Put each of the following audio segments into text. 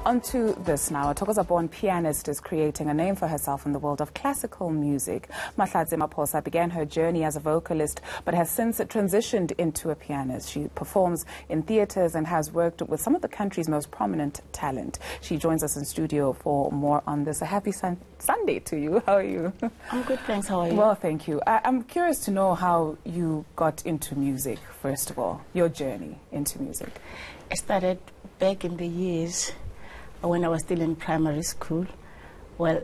On to this now. A Thokoza-born pianist is creating a name for herself in the world of classical music. Mahlatse Maphosa began her journey as a vocalist, but has since transitioned into a pianist. She performs in theatres and has worked with some of the country's most prominent talent. She joins us in studio for more on this. A happy Sunday to you. How are you? I'm good, thanks. How are you? Well, thank you. I'm curious to know how you got into music, first of all, your journey into music. I started back in the years when I was still in primary school. Well,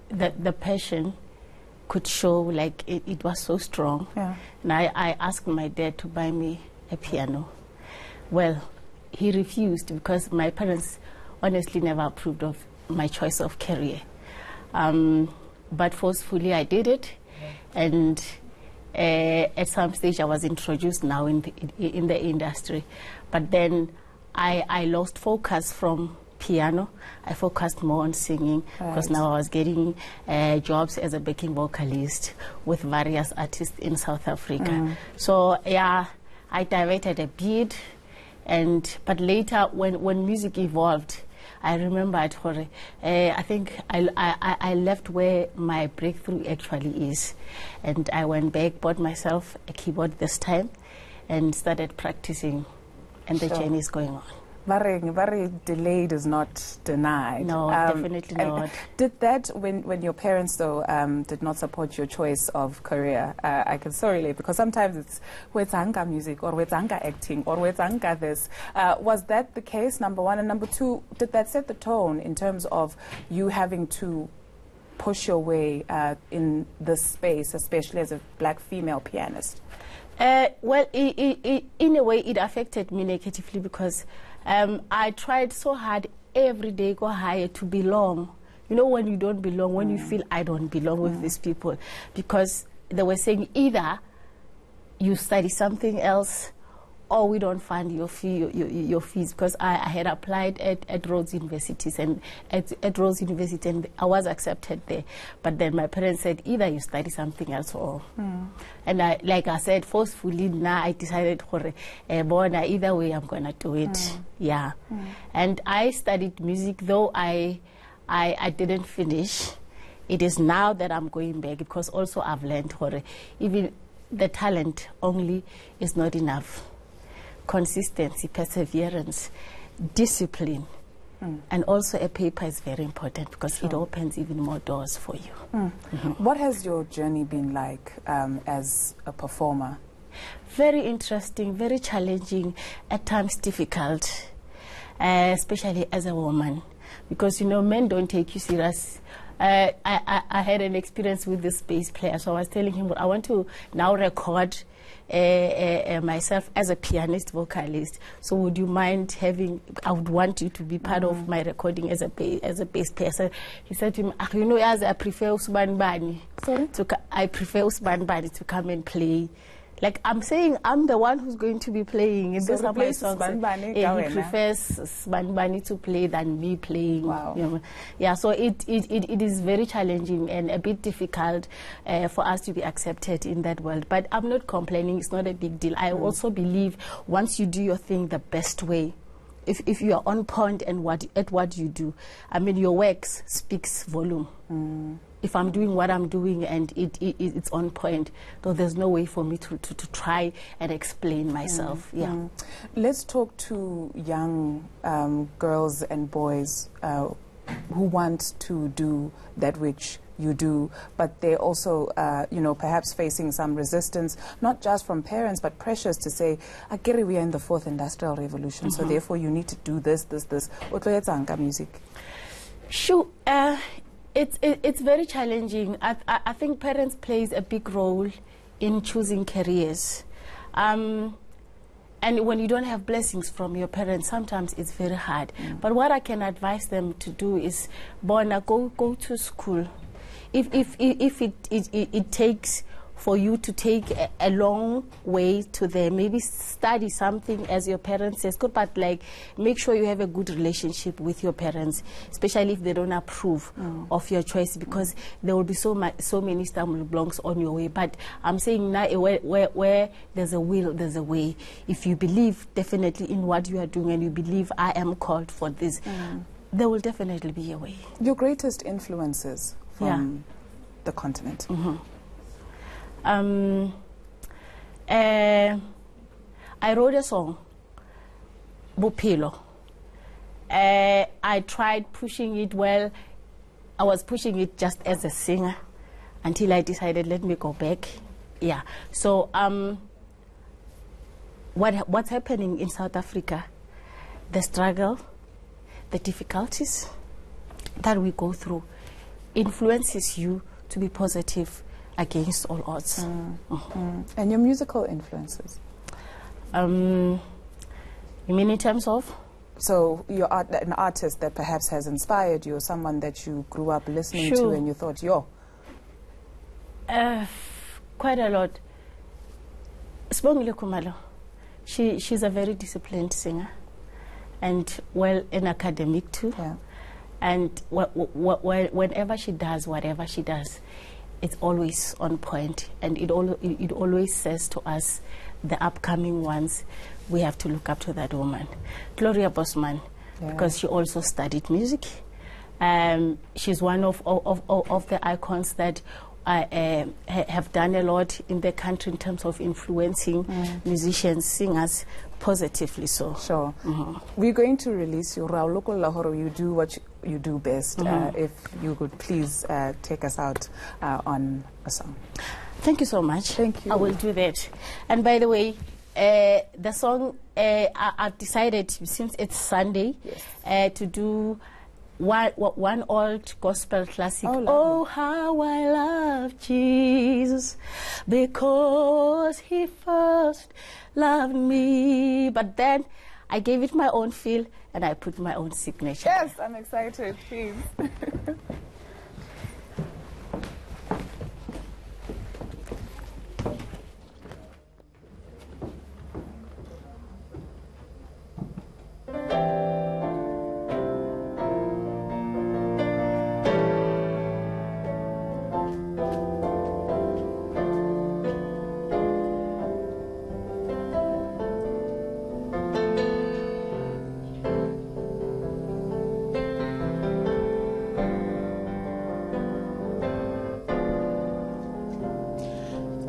the passion could show, like it was so strong. Yeah. And I asked my dad to buy me a piano. Well, he refused because my parents honestly never approved of my choice of career. But forcefully I did it, and at some stage I was introduced now in the industry. But then I lost focus from piano. I focused more on singing because now I was getting jobs as a backing vocalist with various artists in South Africa. So yeah, I diverted a bit, but later when music evolved, I remember I think I left where my breakthrough actually is, and I went back, bought myself a keyboard this time, and started practicing, and the journey is going on. Very delayed is not denied. No, definitely not. Did that, when your parents, though, did not support your choice of career, I can so relate, because sometimes it's wetanga music, or wetanga acting, or wetanga this. Was that the case, number one? And number two, did that set the tone in terms of you having to push your way in this space, especially as a black female pianist? Well, in a way, it affected me negatively because I tried so hard every day, go higher to belong. You know, when you don't belong, when you feel I don't belong with these people, because they were saying either you study something else or we don't fund your fees, because I had applied at Rhodes Universities and at Rhodes University, and I was accepted there. But then my parents said either you study something else or and like I said, forcefully now I decided either way I'm gonna do it. Yeah. And I studied music, though I didn't finish. It is now that I'm going back, because also I've learned even the talent only is not enough. Consistency, perseverance, discipline, and also a paper is very important, because it opens even more doors for you. What has your journey been like as a performer? Very interesting, very challenging, at times difficult, especially as a woman, because you know men don't take you serious. I had an experience with this bass player, so I was telling him I want to now record myself as a pianist vocalist, so would you mind having, I would want you to be part of my recording as a bass player. So he said to me, you know, as I prefer Usman Bani. Sorry? I prefer Usman Bani to come and play. Like I'm saying, I'm the one who's going to be playing. And so those are my songs. He prefers Sbanbani to play than me playing. Wow. You know? Yeah, so it is very challenging and a bit difficult for us to be accepted in that world. But I'm not complaining. It's not a big deal. I also believe once you do your thing the best way, if you are on point and at what you do, I mean, your work speaks volume. If I'm doing what I'm doing and it's on point, though there's no way for me to try and explain myself. Yeah. Let's talk to young girls and boys who want to do that which you do, but they're also, you know, perhaps facing some resistance, not just from parents, but pressures to say, Agiri, we are in the 4th Industrial Revolution, so therefore you need to do this. Music. Sure. It's very challenging. I think parents plays a big role in choosing careers. And when you don't have blessings from your parents, sometimes it's very hard. But what I can advise them to do is, Bona, go to school. If it takes for you to take a long way to there, maybe study something as your parents says, good, but like make sure you have a good relationship with your parents, especially if they don't approve of your choice, because there will be so many stumbling blocks on your way. But I'm saying now, where there's a will, there's a way. If you believe definitely in what you are doing and you believe I am called for this, there will definitely be a way. Your greatest influences from the continent? I wrote a song, Bophelo. I tried pushing it well. I was pushing it just as a singer until I decided, let me go back. Yeah. So what's happening in South Africa, the struggle, the difficulties that we go through influences you to be positive against all odds. And your musical influences? You mean in terms of? So you're an artist that perhaps has inspired you, or someone that you grew up listening to and you thought, yo. Quite a lot. Sibongile Khumalo, she's a very disciplined singer and well an academic too. Yeah. And whenever she does whatever she does, it's always on point, and it always says to us, the upcoming ones, we have to look up to that woman. Gloria Bosman, because she also studied music. She's one of the icons that have done a lot in the country in terms of influencing musicians, singers, positively so. Sure. We're going to release you. Rauloko Lahoro, you do what you do best. If you could please take us out on a song. Thank you so much. Thank you. I will do that. And by the way, the song, I've decided, since it's Sunday, to do one old gospel classic. Oh, how I love Jesus, because he first loved me. But then I gave it my own feel and I put my own signature. Yes, I'm excited, please.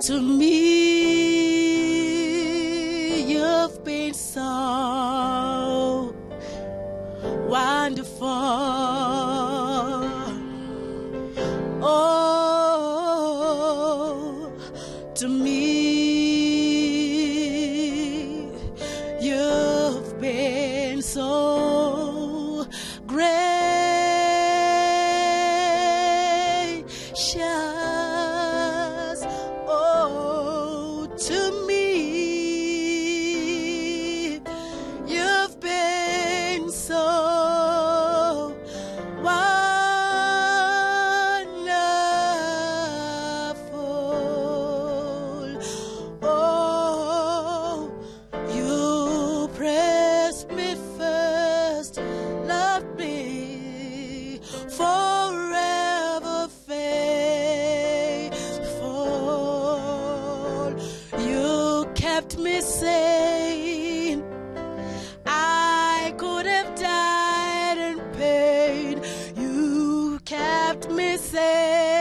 To me, you've been so wonderful. Oh, to me, you've been so gracious. Oh, to me, you've been so wonderful. Oh, you pressed me first, loved me forever faithful. You kept me sane. I could have died in pain. You kept me sane.